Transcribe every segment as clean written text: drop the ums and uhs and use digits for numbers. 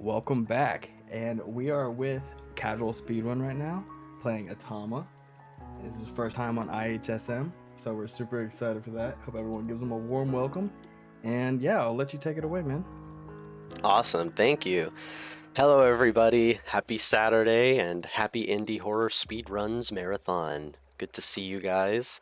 welcome back. And we are with Casual Speedrun right now, playing Atama. This is his first time on IHSM, so we're super excited for that. Hope everyone gives him a warm welcome. And yeah, I'll let you take it away, man. Awesome, thank you. Hello everybody, happy Saturday and happy Indie Horror Speedruns Marathon. Good to see you guys.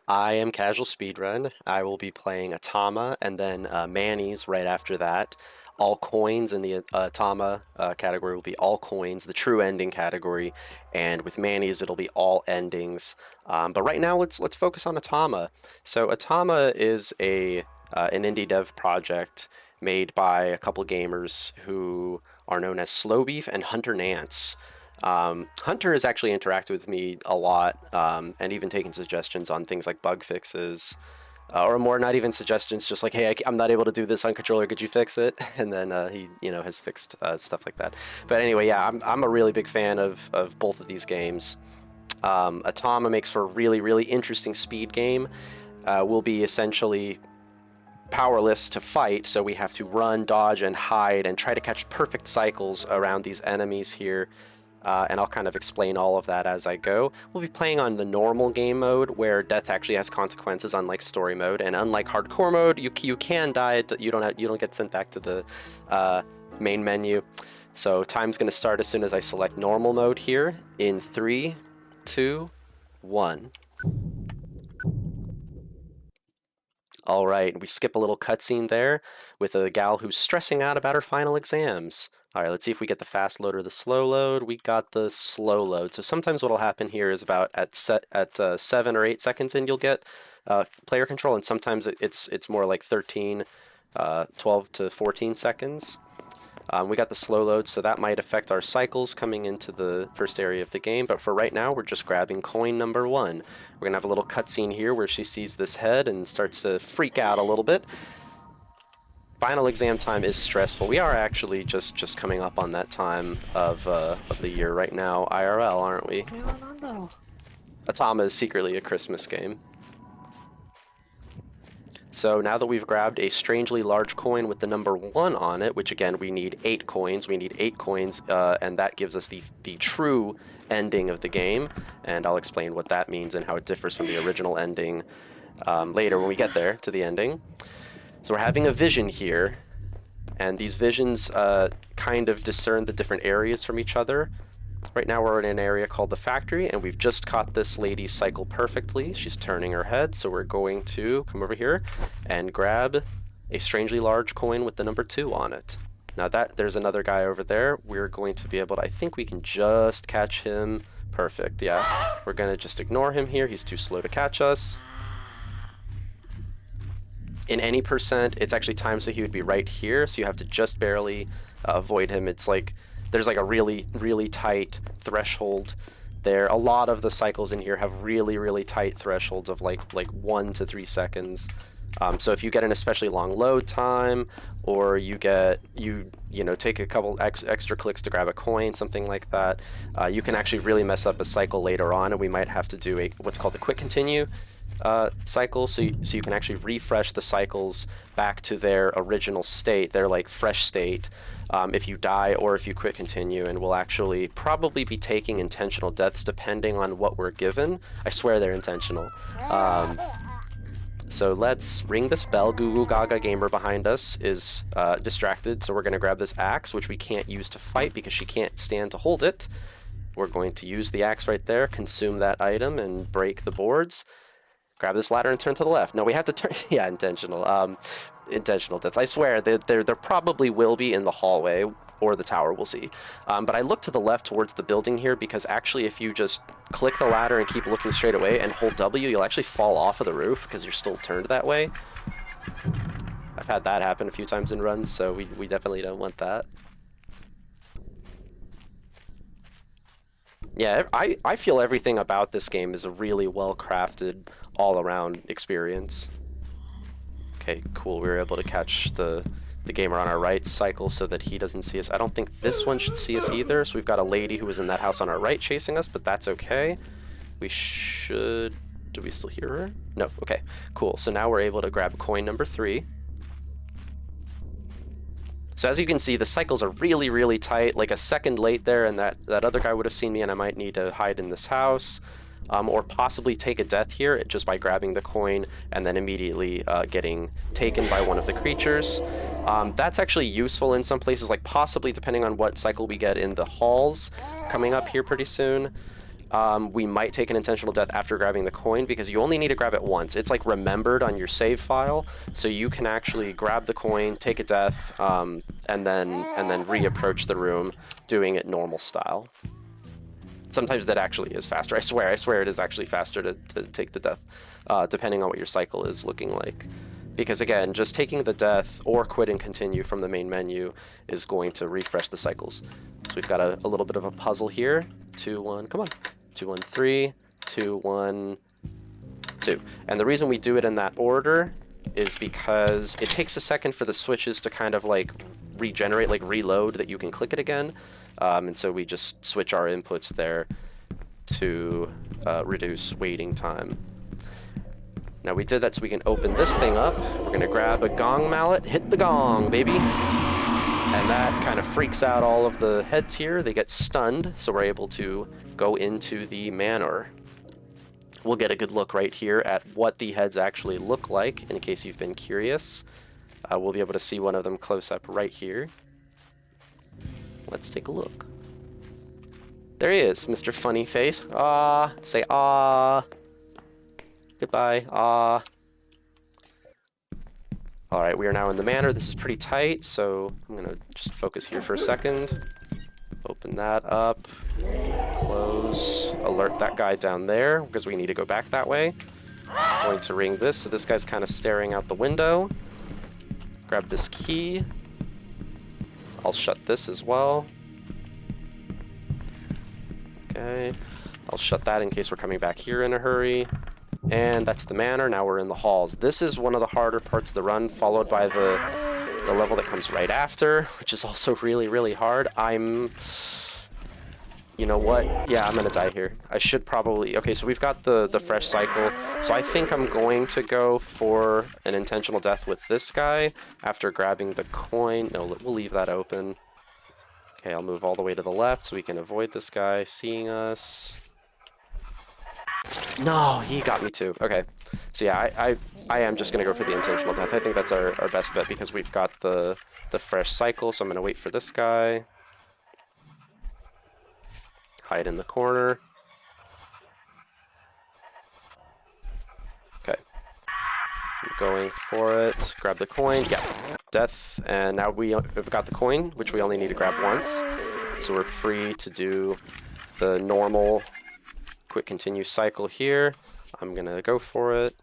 I am Casual Speedrun. I will be playing Atama and then Manny's right after that. All coins in the Atama category will be all coins, the true ending category, and with Manny's it'll be all endings. But right now let's focus on Atama. So Atama is an indie dev project made by a couple gamers who are known as Slowbeef and Hunter Nance. Hunter has actually interacted with me a lot and even taken suggestions on things like bug fixes, or more, not even suggestions, just like, hey, I'm not able to do this on controller, could you fix it? And then he, has fixed stuff like that. But anyway, yeah, I'm a really big fan of both of these games. Atama makes for a really, really interesting speed game. We'll be essentially powerless to fight, so we have to run, dodge, and hide, and try to catch perfect cycles around these enemies here. And I'll kind of explain all of that as I go. We'll be playing on the normal game mode, where death actually has consequences, unlike story mode. And unlike hardcore mode, you can die. You don't get sent back to the main menu. So time's going to start as soon as I select normal mode here. In 3, 2, 1. All right, we skip a little cutscene there with a gal who's stressing out about her final exams. All right, let's see if we get the fast load or the slow load. We got the slow load. So sometimes what'll happen here is about at 7 or 8 seconds in, you'll get player control, and sometimes it's more like 13, 12 to 14 seconds. We got the slow load, so that might affect our cycles coming into the first area of the game, but for right now, we're just grabbing coin number 1. We're going to have a little cutscene here where she sees this head and starts to freak out a little bit. Final exam time is stressful. We are actually just coming up on that time of the year right now, IRL, aren't we? Atama is secretly a Christmas game. So now that we've grabbed a strangely large coin with the number 1 on it, which again, we need 8 coins. We need 8 coins, and that gives us the true ending of the game. And I'll explain what that means and how it differs from the original ending later when we get there to the ending. So we're having a vision here, and these visions kind of discern the different areas from each other. Right now we're in an area called the factory, and we've just caught this lady cycle perfectly. She's turning her head, so we're going to come over here and grab a strangely large coin with the number 2 on it. Now there's another guy over there. We're going to be able to, I think we can just catch him. Perfect, yeah. We're going to just ignore him here. He's too slow to catch us. In any percent, it's actually timed so he would be right here, so you have to just barely avoid him. It's like there's like a really, really tight threshold there. A lot of the cycles in here have really, really tight thresholds of like 1 to 3 seconds. So if you get an especially long load time, or you take a couple extra clicks to grab a coin, something like that, you can actually really mess up a cycle later on, and we might have to do what's called a quick continue cycle, so you can actually refresh the cycles back to their original state, their like fresh state, if you die or if you quit continue, and we'll actually probably be taking intentional deaths depending on what we're given. I swear they're intentional. So let's ring this bell. Goo Goo Gaga Gamer behind us is distracted, so we're going to grab this axe, which we can't use to fight because she can't stand to hold it. We're going to use the axe right there, consume that item, and break the boards. Grab this ladder and turn to the left. No, we have to turn... Yeah, intentional. Intentional deaths. I swear, there probably will be in the hallway, or the tower, we'll see. But I look to the left towards the building here, because actually if you just click the ladder and keep looking straight away and hold W, you'll actually fall off of the roof, because you're still turned that way. I've had that happen a few times in runs, so we definitely don't want that. Yeah, I feel everything about this game is a really well-crafted, all-around experience. Okay, cool. We were able to catch the gamer on our right cycle so that he doesn't see us. I don't think this one should see us either, so we've got a lady who was in that house on our right chasing us, but that's okay. We should... Do we still hear her? No, okay, cool. So now we're able to grab coin number 3. So as you can see, the cycles are really, really tight, like a second late there, and that other guy would have seen me, and I might need to hide in this house, or possibly take a death here just by grabbing the coin and then immediately getting taken by one of the creatures. That's actually useful in some places, like possibly depending on what cycle we get in the halls coming up here pretty soon. We might take an intentional death after grabbing the coin because you only need to grab it once. It's like remembered on your save file, so you can actually grab the coin, take a death, and then re-approach the room doing it normal style. Sometimes that actually is faster. I swear it is actually faster to take the death, depending on what your cycle is looking like. Because again, just taking the death or quit and continue from the main menu is going to refresh the cycles. So we've got a little bit of a puzzle here. 2, 1, come on. 2, 1, 3, 2, 1, 2. And the reason we do it in that order is because it takes a second for the switches to kind of like regenerate, like reload, that you can click it again. And so we just switch our inputs there to reduce waiting time. Now we did that so we can open this thing up. We're gonna grab a gong mallet, hit the gong, baby. And that kind of freaks out all of the heads here. They get stunned, so we're able to go into the manor. We'll get a good look right here at what the heads actually look like, in case you've been curious. We'll be able to see one of them close up right here. Let's take a look. There he is, Mr. Funny Face. Ah, say ah. Goodbye, ah. All right, we are now in the manor. This is pretty tight, so I'm gonna just focus here for a second. Open that up, close, alert that guy down there, because we need to go back that way. Going to ring this, so this guy's kind of staring out the window. Grab this key. I'll shut this as well. Okay, I'll shut that in case we're coming back here in a hurry. And that's the manor. Now we're in the halls. This is one of the harder parts of the run, followed by the level that comes right after, which is also really, really hard. You know what? Yeah, I'm gonna die here. I should probably... Okay, so we've got the fresh cycle. So I think I'm going to go for an intentional death with this guy after grabbing the coin. No, we'll leave that open. Okay, I'll move all the way to the left so we can avoid this guy seeing us. No, he got me too. Okay, so yeah, I am just gonna go for the intentional death. I think that's our best bet because we've got the fresh cycle. So I'm gonna wait for this guy. Hide in the corner. Okay, I'm going for it. Grab the coin. Yeah, death. And now we've got the coin, which we only need to grab once. So we're free to do the normal quick continue cycle here. I'm gonna go for it.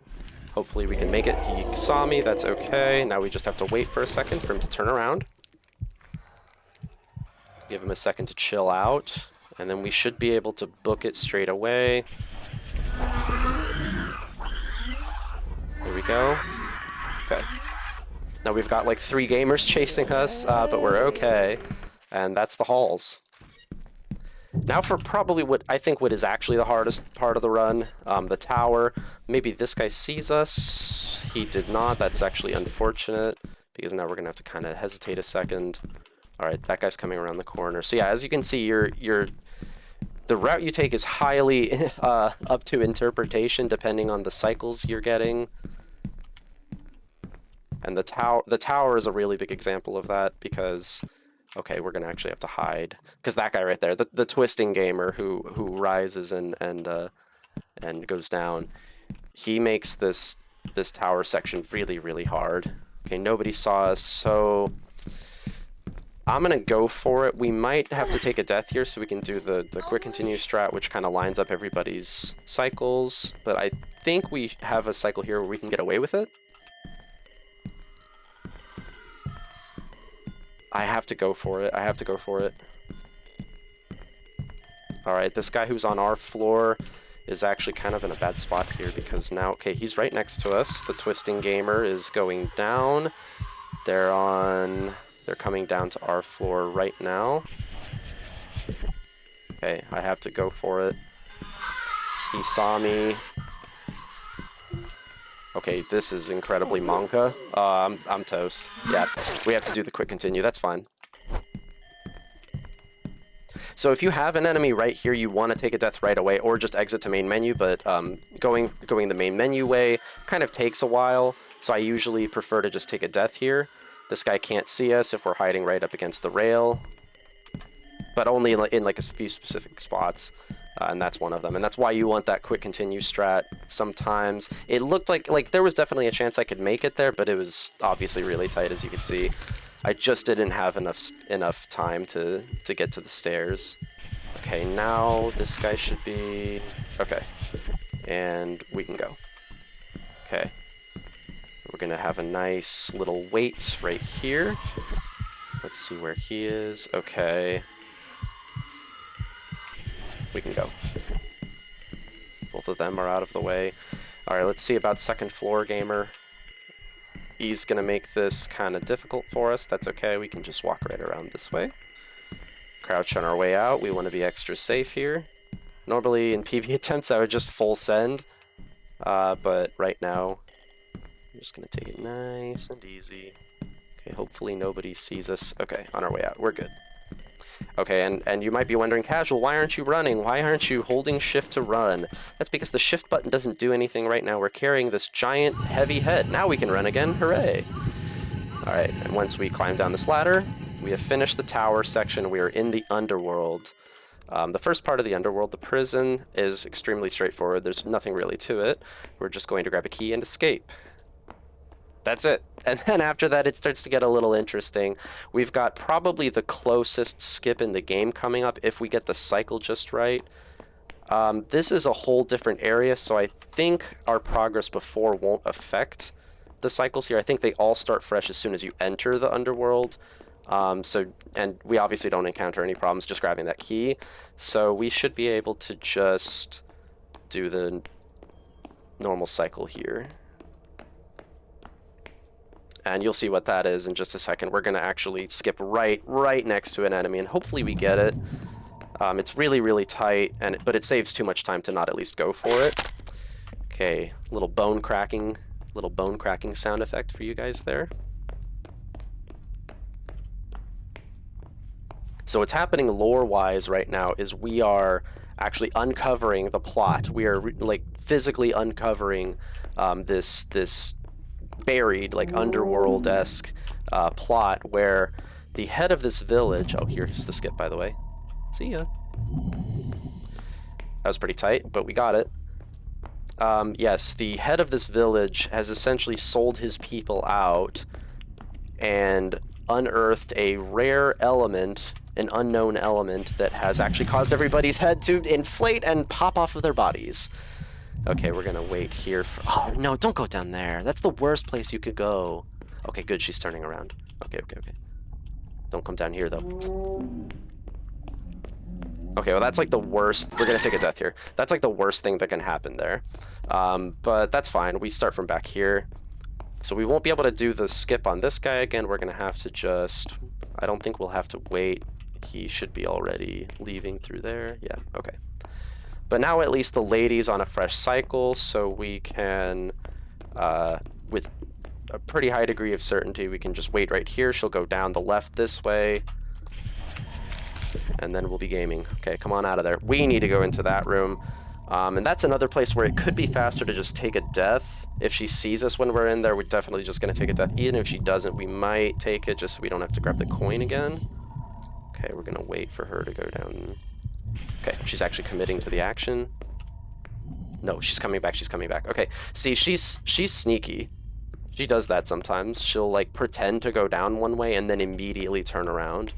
Hopefully we can make it. He saw me, that's okay. Now we just have to wait for a second for him to turn around. Give him a second to chill out, and then we should be able to book it straight away. There we go. Okay. Now we've got like 3 gamers chasing us, but we're okay. And that's the halls. Now for probably what I think is actually the hardest part of the run, the tower. Maybe this guy sees us. He did not. That's actually unfortunate because now we're gonna have to kind of hesitate a second. All right, that guy's coming around the corner. So yeah, as you can see, the route you take is highly up to interpretation depending on the cycles you're getting. And the tower is a really big example of that because. Okay, we're gonna actually have to hide because that guy right there, the twisting gamer who rises and goes down, he makes this tower section really, really hard. Okay, nobody saw us, so I'm gonna go for it. We might have to take a death here so we can do the quick continue strat, which kind of lines up everybody's cycles. But I think we have a cycle here where we can get away with it. I have to go for it. I have to go for it. Alright, this guy who's on our floor is actually kind of in a bad spot here because now, okay, he's right next to us. The twisting gamer is going down. They're coming down to our floor right now. Okay, I have to go for it. He saw me. Okay, this is incredibly manga. I'm toast. Yeah, we have to do the quick continue. That's fine. So if you have an enemy right here, you want to take a death right away, or just exit to main menu. But going the main menu way kind of takes a while. So I usually prefer to just take a death here. This guy can't see us if we're hiding right up against the rail, but only in like a few specific spots. And that's one of them. And that's why you want that quick continue strat sometimes. It looked like there was definitely a chance I could make it there, but it was obviously really tight, as you can see. I just didn't have enough time to get to the stairs. Okay, now this guy should be... Okay. And we can go. Okay. We're gonna have a nice little wait right here. Let's see where he is. Okay. We can go. Both of them are out of the way. Alright, let's see about second floor gamer. He's gonna make this kind of difficult for us. That's okay, we can just walk right around this way. Crouch on our way out. We want to be extra safe here. Normally in PV attempts I would just full send. But right now, I'm just gonna take it nice and easy. Okay, hopefully nobody sees us. Okay, on our way out, we're good. Okay, and you might be wondering, Casual, why aren't you running? Why aren't you holding shift to run? That's because the shift button doesn't do anything right now. We're carrying this giant heavy head. Now we can run again, hooray! Alright, and once we climb down this ladder, we have finished the tower section. We are in the underworld. The first part of the underworld, the prison, is extremely straightforward. There's nothing really to it. We're just going to grab a key and escape. That's it. And then after that, it starts to get a little interesting. We've got probably the closest skip in the game coming up if we get the cycle just right. This is a whole different area, so I think our progress before won't affect the cycles here. I think they all start fresh as soon as you enter the underworld. And we obviously don't encounter any problems just grabbing that key. So we should be able to just do the normal cycle here. And you'll see what that is in just a second. We're going to actually skip right next to an enemy, and hopefully we get it. It's really, really tight, but it saves too much time to not at least go for it. Okay, little bone cracking sound effect for you guys there. So what's happening lore-wise right now is we are actually uncovering the plot. We are like physically uncovering this buried, like underworld-esque plot where the head of this village... Oh, here's the skip, by the way. See ya. That was pretty tight, but we got it. Yes, the head of this village has essentially sold his people out and unearthed a rare element, an unknown element that has actually caused everybody's head to inflate and pop off of their bodies. Okay, we're gonna wait here for... Oh, no, don't go down there. That's the worst place you could go. Okay, good, she's turning around. Okay. Don't come down here, though. Okay, well, that's like the worst... We're gonna take a death here. That's like the worst thing that can happen there. But that's fine. We start from back here. So we won't be able to do the skip on this guy again. We're gonna have to just... I don't think we'll have to wait. He should be already leaving through there. Yeah, okay. But now at least the lady's on a fresh cycle, so we can, with a pretty high degree of certainty, we can just wait right here. She'll go down the left this way, and then we'll be gaming. Okay, come on out of there. We need to go into that room. And that's another place where it could be faster to just take a death. If she sees us when we're in there, we're definitely just going to take a death. Even if she doesn't, we might take it just so we don't have to grab the coin again. Okay, we're going to wait for her to go down. Okay, she's actually committing to the action. No, she's coming back, Okay, see, she's sneaky. She does that sometimes. She'll, like, pretend to go down one way and then immediately turn around.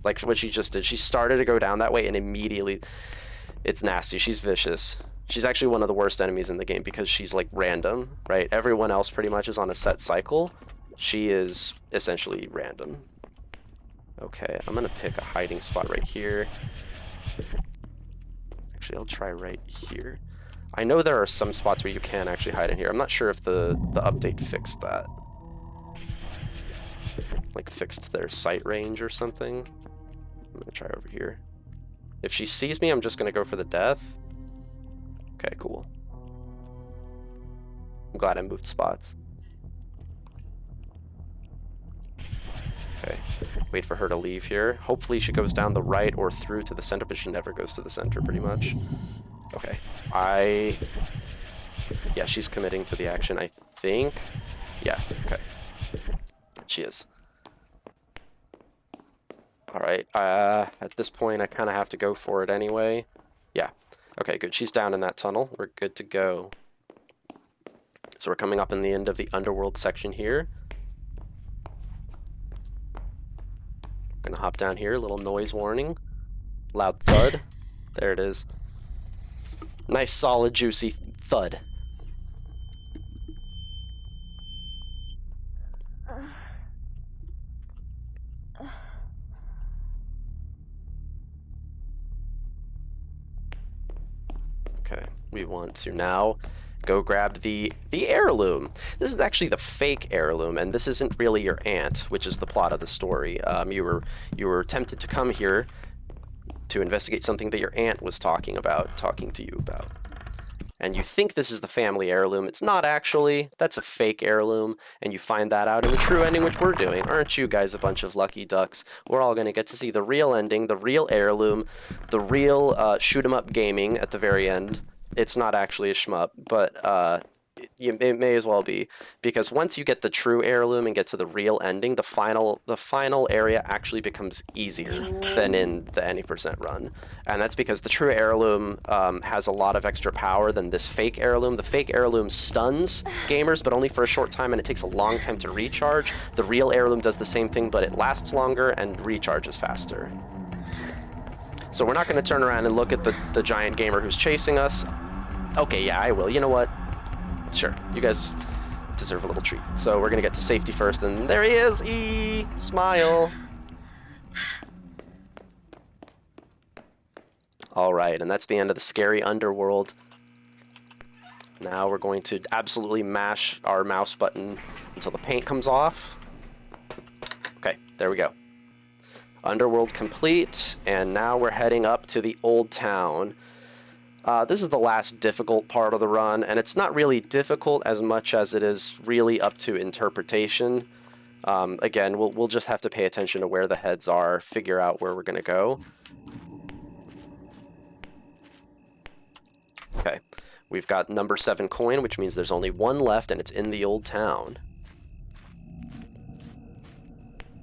Like what she just did. She started to go down that way and immediately... It's nasty. She's vicious. She's actually one of the worst enemies in the game because she's, like, random, right? Everyone else pretty much is on a set cycle. She is essentially random. Okay, I'm gonna pick a hiding spot right here. Actually, I'll try right here. I know there are some spots where you can actually hide in here. I'm not sure if the update fixed that. Like, fixed their sight range or something. I'm gonna try over here. If she sees me, I'm just gonna go for the death. Okay, cool. I'm glad I moved spots. Okay, wait for her to leave here. Hopefully she goes down the right or through to the center, but she never goes to the center pretty much. Okay, yeah, she's committing to the action, I think. Yeah, okay. She is. Alright, at this point I kind of have to go for it anyway. Yeah, okay, good. She's down in that tunnel. We're good to go. So we're coming up in the end of the underworld section here. Gonna hop down here, little noise warning. Loud thud. There it is. Nice, solid, juicy thud. Okay, we want to now go grab the heirloom. This is actually the fake heirloom, and this isn't really your aunt, which is the plot of the story. You were tempted to come here to investigate something that your aunt was talking to you about. And you think this is the family heirloom. It's not actually. That's a fake heirloom, and you find that out in the true ending, which we're doing. Aren't you guys a bunch of lucky ducks? We're all going to get to see the real ending, the real heirloom, the real shoot-'em-up gaming at the very end. It's not actually a shmup, but it may as well be, because once you get the true heirloom and get to the real ending, the final area actually becomes easier than in the any percent run, and that's because the true heirloom has a lot of extra power than this fake heirloom. The fake heirloom stuns gamers, but only for a short time, and it takes a long time to recharge. The real heirloom does the same thing, but it lasts longer and recharges faster. So we're not going to turn around and look at the giant gamer who's chasing us. Okay, yeah, I will. You know what? Sure, you guys deserve a little treat. So we're gonna get to safety first, and there he is! Smile! Alright, and that's the end of the scary underworld. Now we're going to absolutely mash our mouse button until the paint comes off. Okay, there we go. Underworld complete, and now we're heading up to the old town. This is the last difficult part of the run, and it's not really difficult as much as it is really up to interpretation. Again, we'll just have to pay attention to where the heads are, figure out where we're going to go. Okay, we've got number 7 coin, which means there's only one left, and it's in the old town.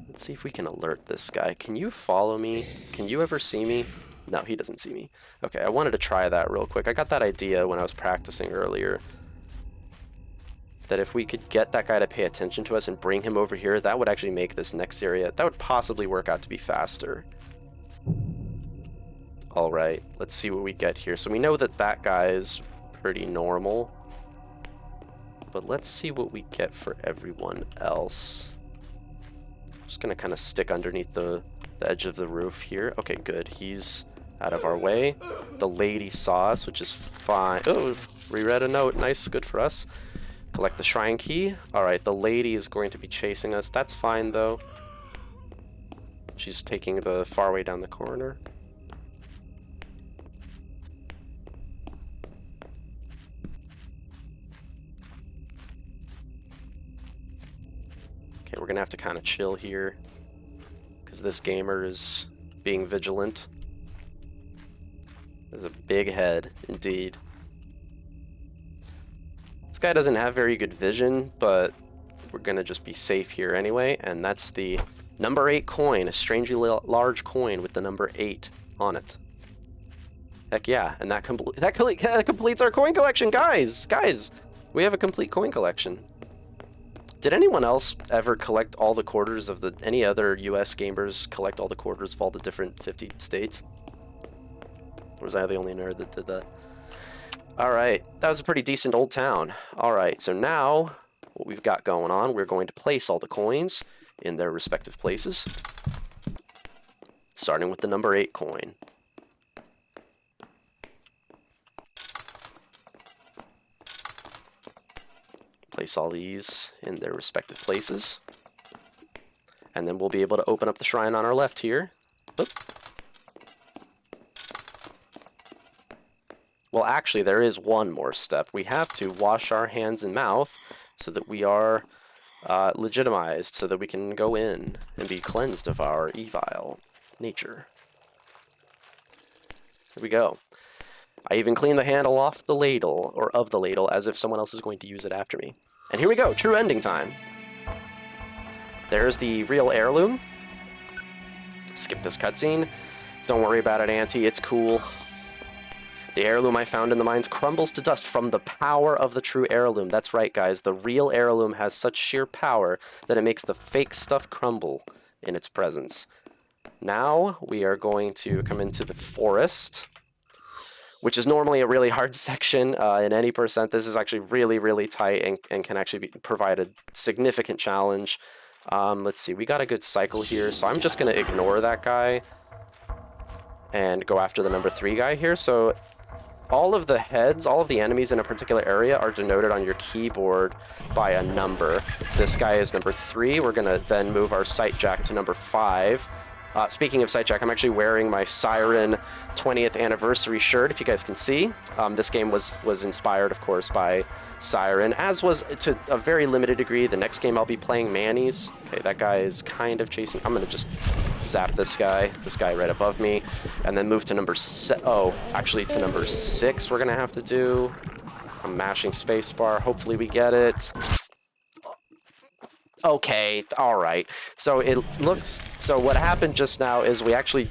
Let's see if we can alert this guy. Can you follow me? Can you ever see me? No, he doesn't see me. Okay, I wanted to try that real quick. I got that idea when I was practicing earlier, that if we could get that guy to pay attention to us and bring him over here, that would actually make this next area, that would possibly work out to be faster. Alright, let's see what we get here. So we know that that guy is pretty normal, but let's see what we get for everyone else. Just gonna kind of stick underneath the edge of the roof here. Okay, good. He's out of our way. The lady saw us, which is fine. Oh, reread a note. Nice, good for us. Collect the shrine key. Alright, the lady is going to be chasing us. That's fine, though. She's taking the far way down the corner. Okay, we're gonna have to kind of chill here, because this gamer is being vigilant. There's a big head, indeed. This guy doesn't have very good vision, but we're gonna just be safe here anyway, and that's the number 8 coin, a strangely large coin with the number 8 on it. Heck yeah, and that completes our coin collection, guys! Guys, we have a complete coin collection. Did anyone else ever collect all the quarters of any other US gamers collect all the quarters of all the different 50 states? Or was I the only nerd that did that? Alright, that was a pretty decent old town. Alright, so now, what we've got going on, we're going to place all the coins in their respective places. Starting with the number 8 coin. Place all these in their respective places. And then we'll be able to open up the shrine on our left here. Oop. Well, actually, there is one more step. We have to wash our hands and mouth so that we are legitimized, so that we can go in and be cleansed of our evil nature. Here we go. I even clean the handle off the ladle, or of the ladle, as if someone else is going to use it after me. And here we go, true ending time. There's the real heirloom. Skip this cutscene. Don't worry about it, Auntie, it's cool. The heirloom I found in the mines crumbles to dust from the power of the true heirloom. That's right, guys. The real heirloom has such sheer power that it makes the fake stuff crumble in its presence. Now we are going to come into the forest, which is normally a really hard section in any percent. This is actually really, really tight and can actually provide a significant challenge. Let's see, we got a good cycle here, so I'm just going to ignore that guy and go after the number 3 guy here. So all of the heads, all of the enemies in a particular area are denoted on your keyboard by a number. This guy is number 3. We're going to then move our sight jack to number 5. Speaking of sight jack, I'm actually wearing my Siren 20th anniversary shirt, if you guys can see. This game was inspired, of course, by Siren, as was, to a very limited degree, the next game I'll be playing, Manny's. Okay, that guy is kind of chasing. I'm going to just zap this guy right above me, and then move to number to number 6 we're going to have to do. I'm mashing spacebar. Hopefully we get it. Okay, all right. So so what happened just now is we actually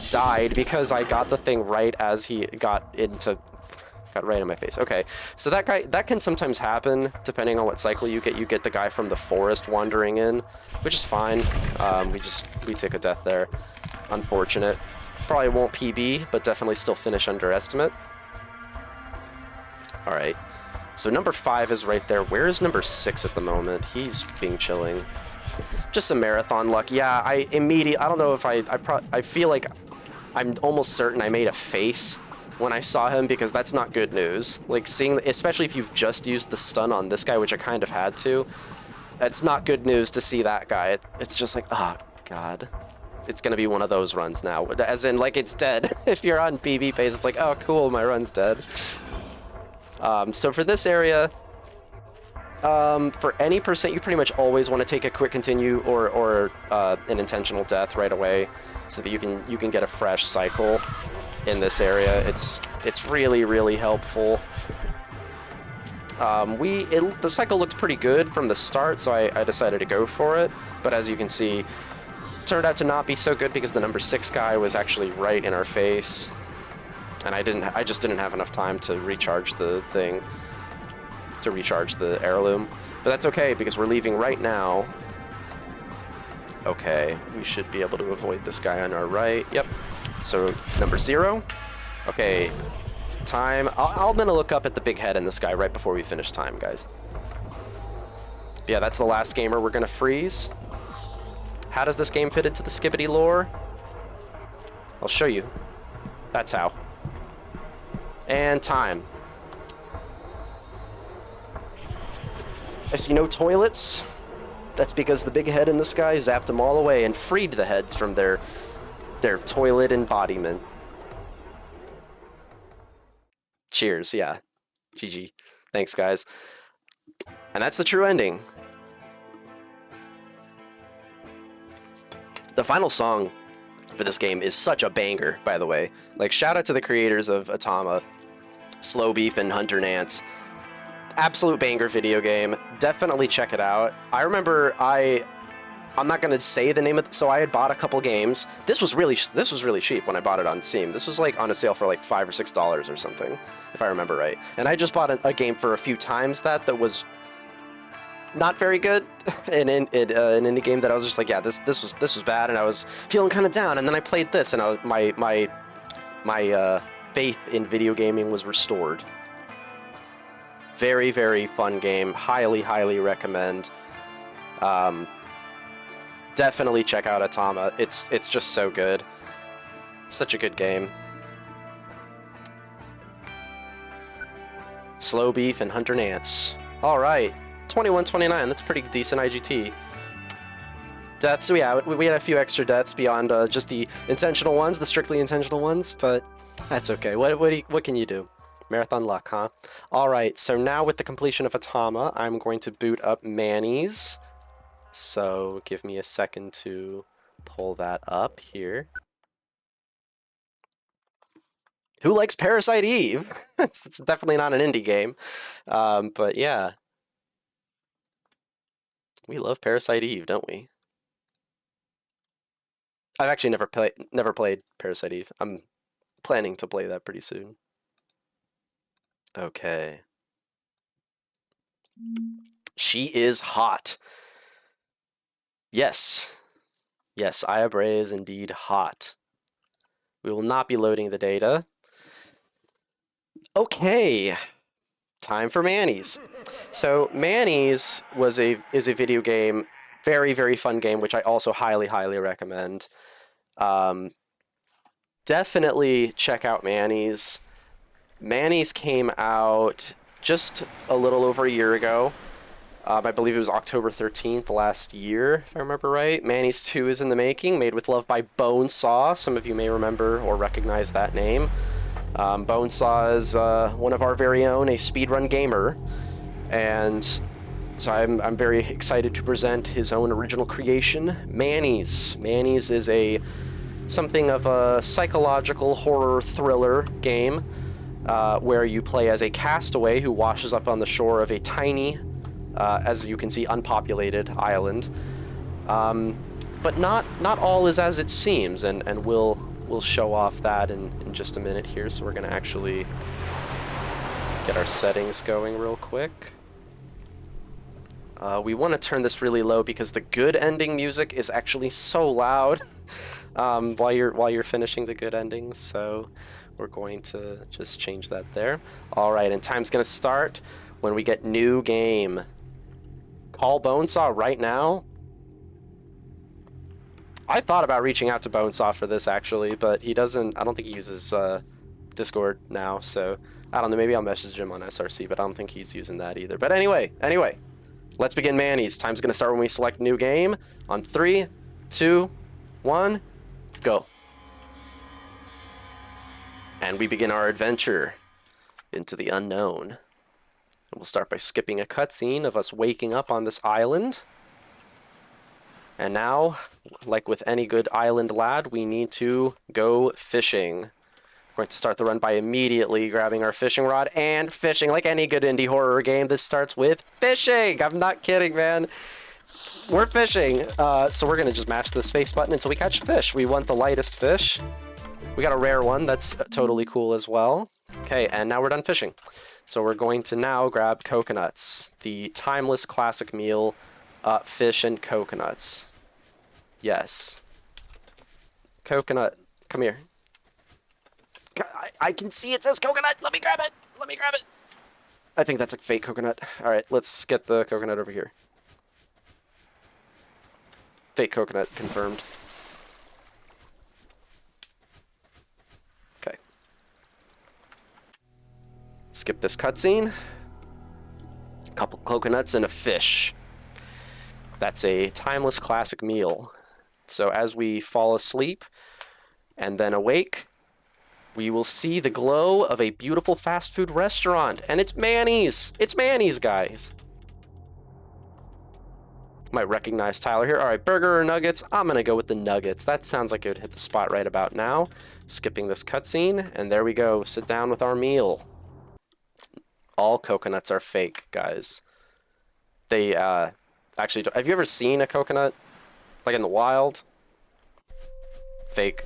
died because I got the thing right as he got right in my face. Okay, so that can sometimes happen depending on what cycle you get. You get the guy from the forest wandering in, which is fine. We took a death there. Unfortunate. Probably won't PB, but definitely still finish under estimate. All right. So number 5 is right there. Where is number 6 at the moment? He's being chilling. Just some marathon luck. Yeah, I don't know if I feel like I'm almost certain I made a face when I saw him, because that's not good news. Like, especially if you've just used the stun on this guy, which I kind of had to. It's not good news to see that guy. It's just like, oh, God. It's going to be one of those runs now. As in, like, it's dead. If you're on PB pace, it's like, oh, cool, my run's dead. So for this area, for any percent, you pretty much always want to take a quick continue or an intentional death right away, so that you can get a fresh cycle in this area. It's really, really helpful. The cycle looked pretty good from the start, so I decided to go for it. But as you can see, it turned out to not be so good because the number 6 guy was actually right in our face. And I just didn't have enough time to recharge the thing, to recharge the heirloom. But that's okay, because we're leaving right now. Okay, we should be able to avoid this guy on our right. Yep. So, number 0. Okay, time. I'm going to look up at the big head in this guy right before we finish time, guys. Yeah, that's the last gamer we're going to freeze. How does this game fit into the Skibbity lore? I'll show you. That's how. And time. I see no toilets. That's because the big head in the sky zapped them all away and freed the heads from their toilet embodiment. Cheers, yeah. GG. Thanks, guys. And that's the true ending. The final song for this game is such a banger, by the way. Like, shout out to the creators of Atama, Slow Beef and Hunter Nance. Absolute banger video game. Definitely check it out. I remember I'm not gonna say the name of so I had bought a couple games. This was really cheap when I bought it on Steam. This was like on a sale for like $5 or $6 or something, if I remember right. And I just bought a game for a few times that was not very good, and an indie game that I was just like, yeah, this was bad, and I was feeling kind of down. And then I played this, and my faith in video gaming was restored. Very, very fun game. Highly recommend. Definitely check out Atama. It's just so good. Such a good game. Slow Beef and Hunter Nance. All right, 21-29. That's pretty decent IGT. Deaths. Yeah, we had a few extra deaths beyond just the intentional ones, the strictly intentional ones, but that's okay. What can you do? Marathon luck, huh? All right, so now with the completion of Atama, I'm going to boot up Manny's. So give me a second to pull that up here. Who likes Parasite Eve? It's definitely not an indie game, but yeah. We love Parasite Eve, don't we? I've actually never played Parasite Eve. I'm planning to play that pretty soon. Okay. She is hot. Yes. Yes, Aya Brea is indeed hot. We will not be loading the data. Okay. Time for Manny's. So Manny's is a video game, very, very fun game, which I also highly, highly recommend. Definitely check out Manny's. Manny's came out just a little over a year ago. I believe it was October 13th last year, if I remember right. Manny's 2 is in the making, made with love by Bonesaw. Some of you may remember or recognize that name. Bonesaw is one of our very own, a speedrun gamer. And so I'm very excited to present his own original creation, Manny's. Manny's is something of a psychological horror thriller game where you play as a castaway who washes up on the shore of a tiny, as you can see, unpopulated island. But not all is as it seems, and we'll show off that in just a minute here. So we're going to actually get our settings going real quick. We want to turn this really low because the good ending music is actually so loud while you're finishing the good endings. So we're going to just change that there. All right, and time's going to start when we get new game. Call Bonesaw right now. I thought about reaching out to Bonesaw for this actually, but he doesn't. I don't think he uses Discord now, so I don't know. Maybe I'll message him on SRC, but I don't think he's using that either. But anyway, let's begin Manny's. Time's gonna start when we select new game. On 3, 2, 1, go. And we begin our adventure into the unknown. And we'll start by skipping a cutscene of us waking up on this island. And now, like with any good island lad, we need to go fishing. We're going to start the run by immediately grabbing our fishing rod and fishing. Like any good indie horror game, this starts with fishing. I'm not kidding, man. We're fishing. So we're going to just mash the space button until we catch fish. We want the lightest fish. We got a rare one. That's totally cool as well. Okay, and now we're done fishing. So we're going to now grab coconuts. The timeless classic meal, fish and coconuts. Yes. Coconut, come here. I can see it says coconut. Let me grab it. Let me grab it. I think that's a fake coconut. All right, let's get the coconut over here. Fake coconut confirmed. Okay. Skip this cutscene. A couple coconuts and a fish. That's a timeless classic meal. So as we fall asleep and then awake, we will see the glow of a beautiful fast food restaurant. And it's Manny's. It's Manny's, guys. Might recognize Tyler here. All right, burger or nuggets? I'm going to go with the nuggets. That sounds like it would hit the spot right about now. Skipping this cutscene. And there we go. Sit down with our meal. All coconuts are fake, guys. They, actually, have you ever seen a coconut? Like in the wild? Fake.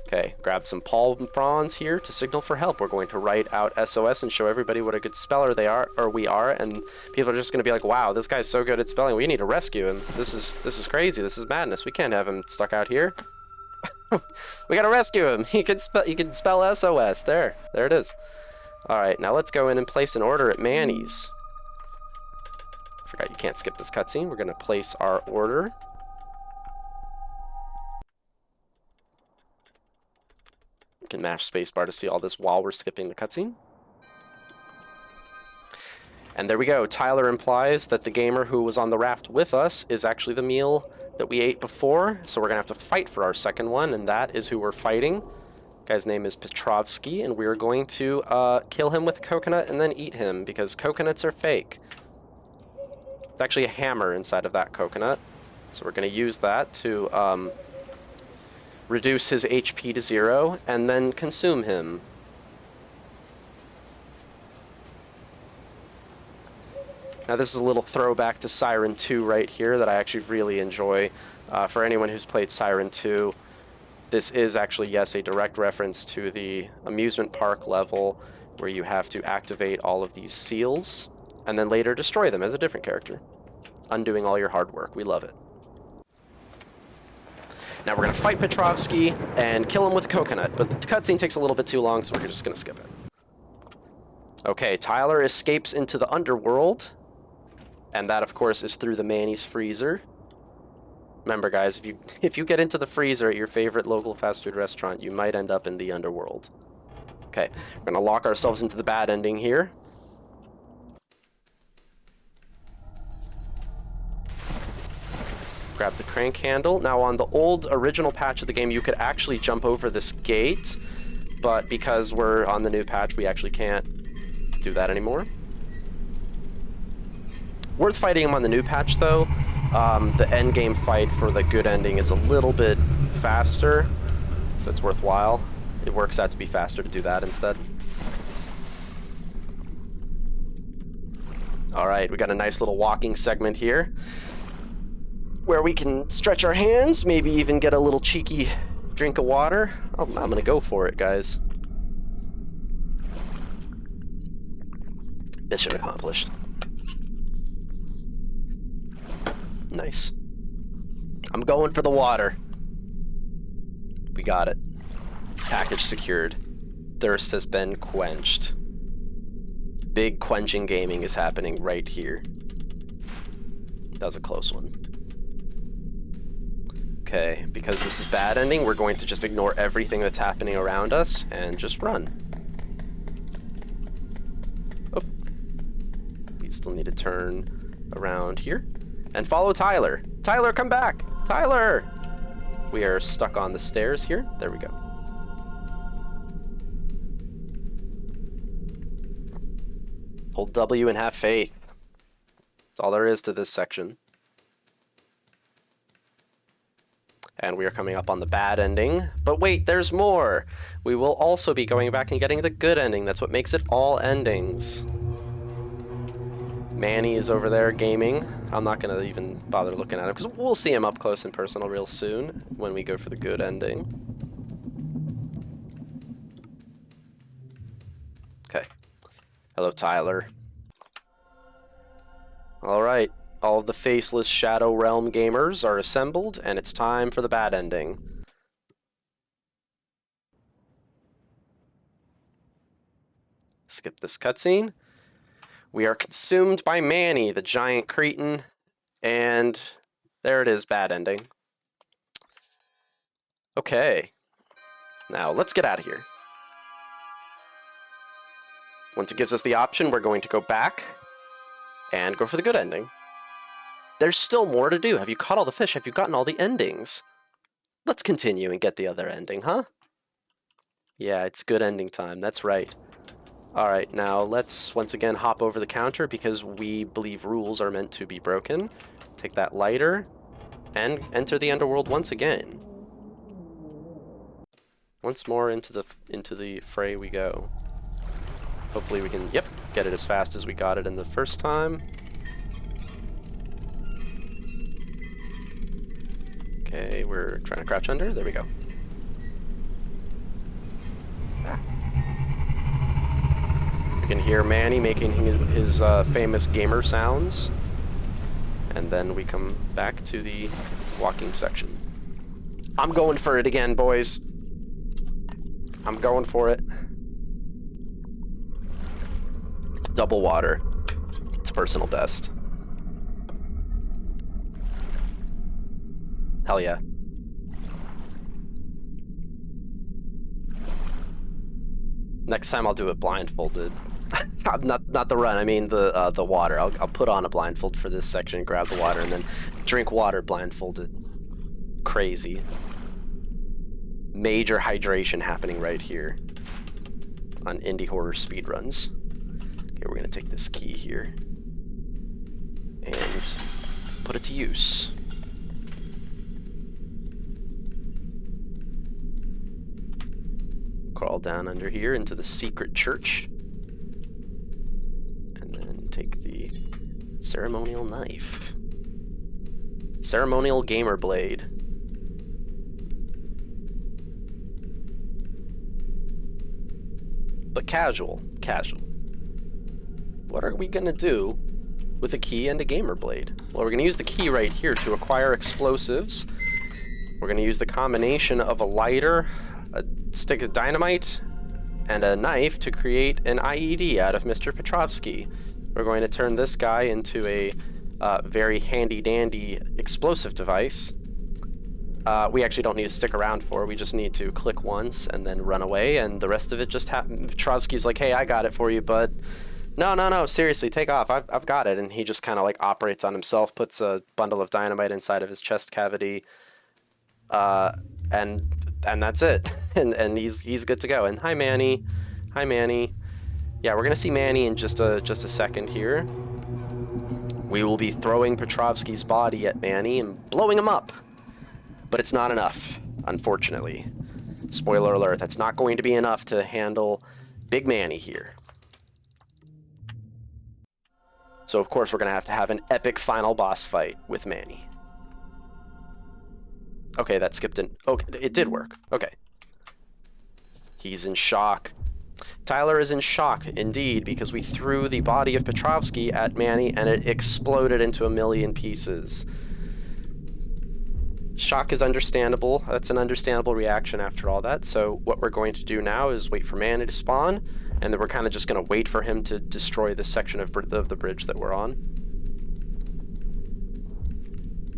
Okay, grab some palm fronds here to signal for help. We're going to write out SOS and show everybody what a good speller they are, or we are, and people are just going to be like, "Wow, this guy's so good at spelling. We need to rescue him. This is crazy. This is madness. We can't have him stuck out here. We got to rescue him. He can spell SOS. There it is. All right, now let's go in and place an order at Manny's. Forgot you can't skip this cutscene. We're going to place our order. You can mash spacebar to see all this while we're skipping the cutscene. And there we go. Tyler implies that the gamer who was on the raft with us is actually the meal that we ate before. So we're going to have to fight for our second one, and that is who we're fighting. Guy's name is Petrovsky, and we're going to kill him with a coconut and then eat him, because coconuts are fake. It's actually a hammer inside of that coconut, so we're going to use that to reduce his HP to 0, and then consume him. Now this is a little throwback to Siren 2 right here that I actually really enjoy. For anyone who's played Siren 2, this is actually, yes, a direct reference to the amusement park level where you have to activate all of these seals and then later destroy them as a different character, undoing all your hard work. We love it. Now we're going to fight Petrovsky and kill him with a coconut, but the cutscene takes a little bit too long, so we're just going to skip it. Okay, Tyler escapes into the underworld, and that, of course, is through the Manny's freezer. Remember, guys, if you get into the freezer at your favorite local fast food restaurant, you might end up in the underworld. Okay, we're going to lock ourselves into the bad ending here. Grab the crank handle. Now, on the old original patch of the game, you could actually jump over this gate, but because we're on the new patch, we actually can't do that anymore. Worth fighting him on the new patch, though. The end game fight for the good ending is a little bit faster, so it's worthwhile. It works out to be faster to do that instead. Alright, we got a nice little walking segment here where we can stretch our hands, maybe even get a little cheeky drink of water. I'm gonna go for it, guys. Mission accomplished. Nice. I'm going for the water. We got it. Package secured. Thirst has been quenched. Big quenching gaming is happening right here. That was a close one. Okay, because this is bad ending, we're going to just ignore everything that's happening around us and just run. Oh. We still need to turn around here. And follow Tyler. Tyler, come back! Tyler! We are stuck on the stairs here. There we go. Hold W and have faith. That's all there is to this section. And we are coming up on the bad ending. But wait, there's more! We will also be going back and getting the good ending. That's what makes it all endings. Manny is over there gaming. I'm not going to even bother looking at him, because we'll see him up close and personal real soon when we go for the good ending. Okay. Hello, Tyler. Alright. All of the faceless Shadow Realm gamers are assembled, and it's time for the bad ending. Skip this cutscene. We are consumed by Manny, the giant cretin, and there it is, bad ending. Okay. Now, let's get out of here. Once it gives us the option, we're going to go back and go for the good ending. There's still more to do. Have you caught all the fish? Have you gotten all the endings? Let's continue and get the other ending, huh? Yeah, it's good ending time. That's right. Alright, now let's once again hop over the counter because we believe rules are meant to be broken. Take that lighter and enter the underworld once again. Once more into the fray we go. Hopefully we can, yep, get it as fast as we got it in the first time. Okay, we're trying to crouch under. There we go. You can hear Manny making his famous gamer sounds. And then we come back to the walking section. I'm going for it again, boys. I'm going for it. Double water. It's personal best. Hell yeah. Next time I'll do it blindfolded. not the run, I mean the water. I'll put on a blindfold for this section, grab the water, and then drink water blindfolded. Crazy. major hydration happening right here on Indie Horror Speedruns. Okay, we're gonna take this key here and put it to use. Crawl down under here into the secret church. And then take the ceremonial knife. Ceremonial gamer blade. But casual. What are we gonna do with a key and a gamer blade? Well, we're gonna use the key right here to acquire explosives. We're gonna use the combination of a lighter, a stick of dynamite, and a knife to create an IED out of Mr. Petrovsky. We're going to turn this guy into a very handy-dandy explosive device. We actually don't need to stick around for. We just need to click once and then run away, and the rest of it just happens. Petrovsky's like, hey, I got it for you, bud. No, seriously, take off. I've got it. And he just kind of like operates on himself, puts a bundle of dynamite inside of his chest cavity, and that's it. and he's good to go. And hi, Manny. Yeah, we're gonna see Manny in just a second here. We will be throwing Petrovsky's body at Manny and blowing him up. But it's not enough, unfortunately. Spoiler alert, that's not going to be enough to handle Big Manny here. So of course we're going to have an epic final boss fight with Manny. Okay, that skipped in. Okay, it did work. Okay. He's in shock. Tyler is in shock, indeed, because we threw the body of Petrovsky at Manny and it exploded into a million pieces. Shock is understandable. That's an understandable reaction after all that. So what we're going to do now is wait for Manny to spawn, and then we're kind of just going to wait for him to destroy this section of the bridge that we're on.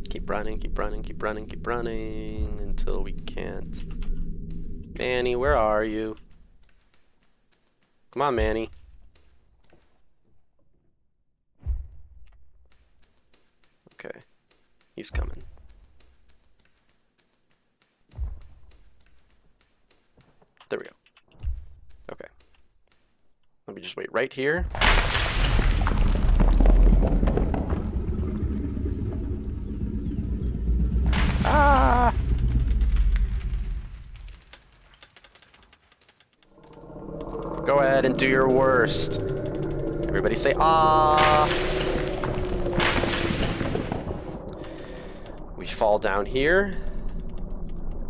Keep running until we can't. Manny, where are you? Come on, Manny. Okay, he's coming. There we go. Okay. Let me just wait right here. Ah! Go ahead and do your worst. Everybody say ah! We fall down here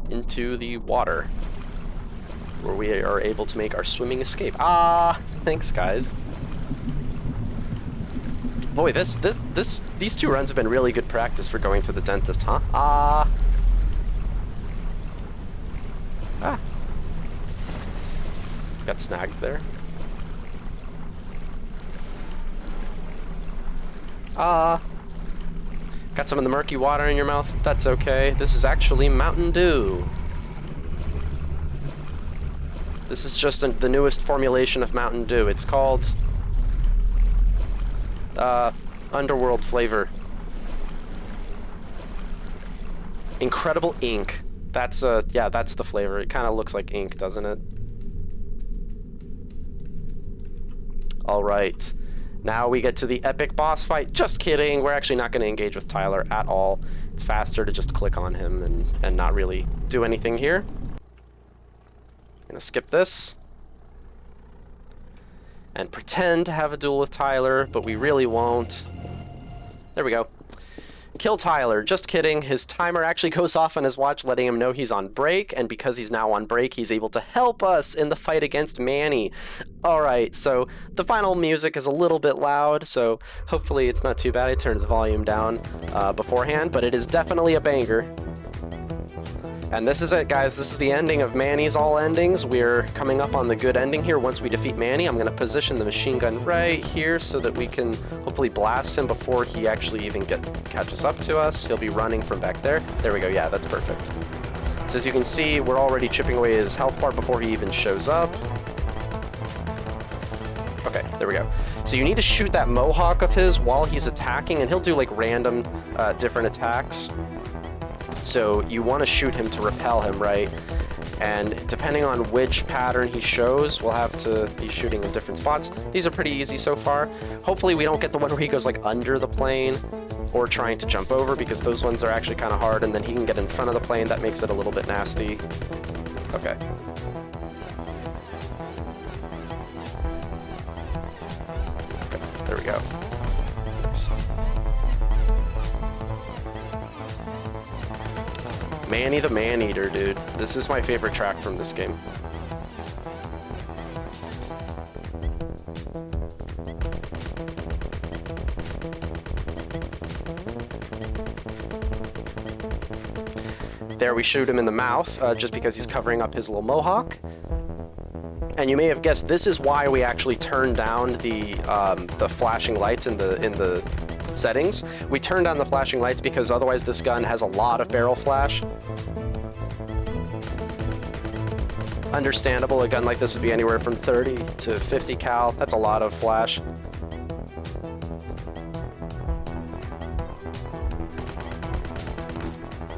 into the water, where we are able to make our swimming escape. Ah, thanks, guys. Boy, these two runs have been really good practice for going to the dentist, huh? Ah. Got snagged there. Ah. Got some of the murky water in your mouth? That's okay. This is actually Mountain Dew. This is just the newest formulation of Mountain Dew. It's called Underworld flavor. Incredible ink. That's yeah, that's the flavor. It kind of looks like ink, doesn't it? All right. Now we get to the epic boss fight. Just kidding. We're actually not going to engage with Tyler at all. It's faster to just click on him and not really do anything here. Gonna skip this and pretend to have a duel with Tyler, but we really won't. There we go. Kill Tyler. Just kidding. His timer actually goes off on his watch, letting him know he's on break, and because he's now on break, he's able to help us in the fight against Manny. Alright, so the final music is a little bit loud, so hopefully it's not too bad. I turned the volume down beforehand, but it is definitely a banger. And this is it, guys. This is the ending of Manny's All Endings. We're coming up on the good ending here. Once we defeat Manny, I'm going to position the machine gun right here so that we can hopefully blast him before he actually even catches up to us. He'll be running from back there. There we go. Yeah, that's perfect. So as you can see, we're already chipping away his health bar before he even shows up. Okay, there we go. So you need to shoot that mohawk of his while he's attacking, and he'll do like random different attacks. So you want to shoot him to repel him, right? And depending on which pattern he shows, we'll have to be shooting in different spots. These are pretty easy so far. Hopefully we don't get the one where he goes like under the plane or trying to jump over, because those ones are actually kind of hard, and then he can get in front of the plane. That makes it a little bit nasty. Okay. Okay, there we go. Nice. Manny the Man-Eater, dude. This is my favorite track from this game. There we shoot him in the mouth, just because he's covering up his little mohawk. And you may have guessed this is why we actually turned down the flashing lights in the settings. We turned down the flashing lights because otherwise this gun has a lot of barrel flash. Understandable, a gun like this would be anywhere from 30 to 50 cal. That's a lot of flash.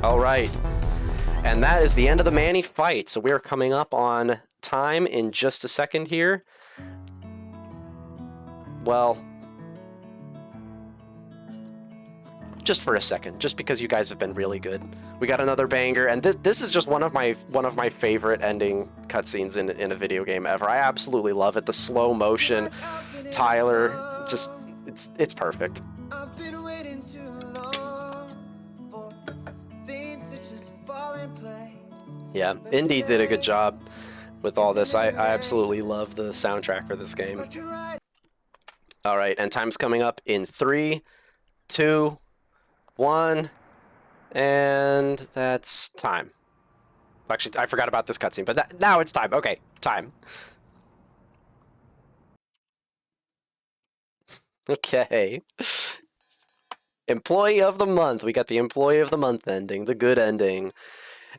All right. And that is the end of the Manny fight. So we're coming up on time in just a second here. Well, just for a second, just because you guys have been really good. We got another banger, and this is just one of my favorite ending cutscenes in a video game ever. I absolutely love it. The slow motion, Tyler, just it's perfect. I've been waiting too long for things to just fall in place. Yeah, Indy did a good job with all this. I absolutely love the soundtrack for this game. All right, and time's coming up in 3, 2, 1, and that's time. Actually, I forgot about this cutscene, but now it's time. Okay, time. Okay. Employee of the month. We got the employee of the month ending, the good ending.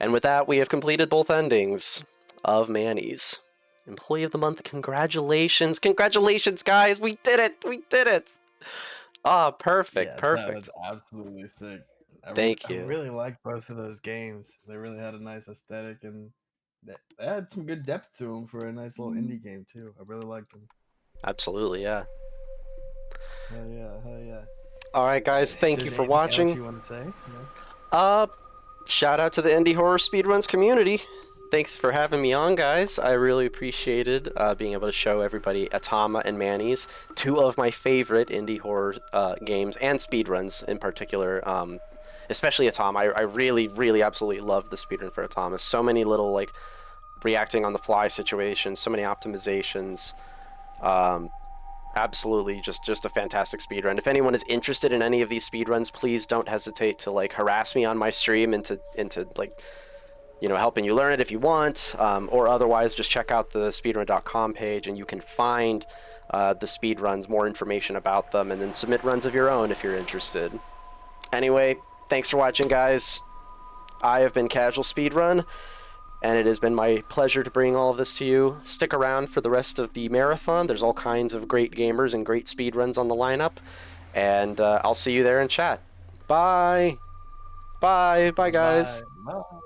And with that, we have completed both endings of Manny's. Employee of the month, congratulations. Congratulations, guys. We did it. We did it. Ah, perfect, Yeah, perfect. that was absolutely sick. Thank you. I really liked both of those games. They really had a nice aesthetic, and they had some good depth to them for a nice little indie game too. I really liked them. Absolutely, yeah. Hell yeah, hell yeah. All right, guys, thank you There's for anything else watching. you want to say? No? Shout out to the Indie Horror Speedruns community. Thanks for having me on, guys. I really appreciated being able to show everybody Atama and Manny's, two of my favorite indie horror games, and speedruns in particular. Especially Atama. I really, really, absolutely love the speedrun for Atama. So many little, like, reacting on the fly situations, so many optimizations. Absolutely, just a fantastic speedrun. If anyone is interested in any of these speedruns, please don't hesitate to, like, harass me on my stream into like, you know, helping you learn it if you want, or otherwise just check out the speedrun.com page and you can find the speedruns, more information about them, and then submit runs of your own if you're interested. Anyway, thanks for watching, guys. I have been Casual Speedrun, and it has been my pleasure to bring all of this to you. Stick around for the rest of the marathon. There's all kinds of great gamers and great speedruns on the lineup, and I'll see you there in chat. Bye. Bye. Bye, guys. Bye. Bye.